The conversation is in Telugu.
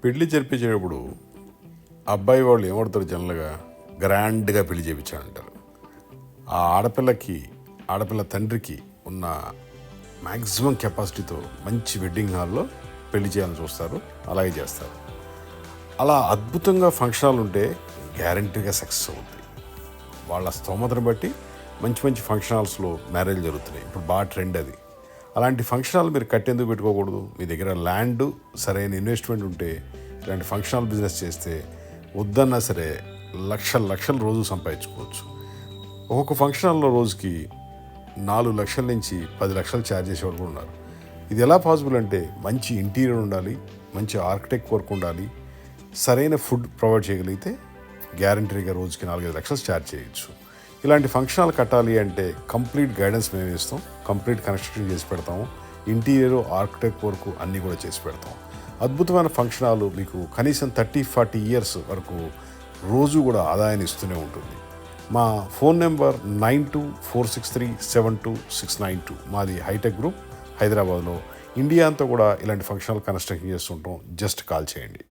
పెళ్లి జరిపించేటప్పుడు అబ్బాయి వాళ్ళు ఏమడతారు జనరల్గా గ్రాండ్గా పెళ్లి చేయించాలంటారు. ఆ ఆడపిల్ల తండ్రికి ఉన్న మ్యాక్సిమం కెపాసిటీతో మంచి వెడ్డింగ్ హాల్లో పెళ్లి చేయాలని చూస్తారు, అలాగే చేస్తారు. అలా అద్భుతంగా ఫంక్షన్ హాల్ ఉంటే గ్యారంటీగా సక్సెస్ అవుతుంది. వాళ్ళ స్తోమతను బట్టి మంచి మంచి ఫంక్షన్ హాల్స్లో మ్యారేజ్ జరుగుతున్నాయి. ఇప్పుడు బాగా ట్రెండ్ అది. అలాంటి ఫంక్షన్ హాల్ మీరు కట్టేందుకు పెట్టుకోకూడదు? మీ దగ్గర ల్యాండ్, సరైన ఇన్వెస్ట్మెంట్ ఉంటే ఇలాంటి ఫంక్షన్ హాల్ బిజినెస్ చేస్తే వద్దన్నా సరే లక్షల రోజు సంపాదించుకోవచ్చు. ఒక్కొక్క ఫంక్షన్ హాల్లో రోజుకి 4 లక్షల నుంచి 10 లక్షలు ఛార్జ్ చేసేవాళ్ళు కూడా ఉన్నారు. ఇది ఎలా పాసిబుల్ అంటే మంచి ఇంటీరియర్ ఉండాలి, మంచి ఆర్కిటెక్ట్ వర్క్ ఉండాలి, సరైన ఫుడ్ ప్రొవైడ్ చేయగలిగితే గ్యారంటీగా రోజుకి 4-5 లక్షలు ఛార్జ్ చేయొచ్చు. ఇలాంటి ఫంక్షన్ హాల్ కట్టాలి అంటే కంప్లీట్ గైడెన్స్ మేము ఇస్తాం, కంప్లీట్ కన్స్ట్రక్షన్ చేసి పెడతాము, ఇంటీరియర్ ఆర్కిటెక్ట్ వర్క్ అన్నీ కూడా చేసి పెడతాం. అద్భుతమైన ఫంక్షన్ హాల్ మీకు కనీసం 30-40 ఇయర్స్ వరకు రోజు కూడా ఆదాయాన్ని ఇస్తూనే ఉంటుంది. మా ఫోన్ నెంబర్ 9246372692. మాది హైటెక్ గ్రూప్, హైదరాబాద్లో. ఇండియా అంతా కూడా ఇలాంటి ఫంక్షన్ హాల్ కన్స్ట్రక్షన్ చేస్తుంటాం. జస్ట్ కాల్ చేయండి.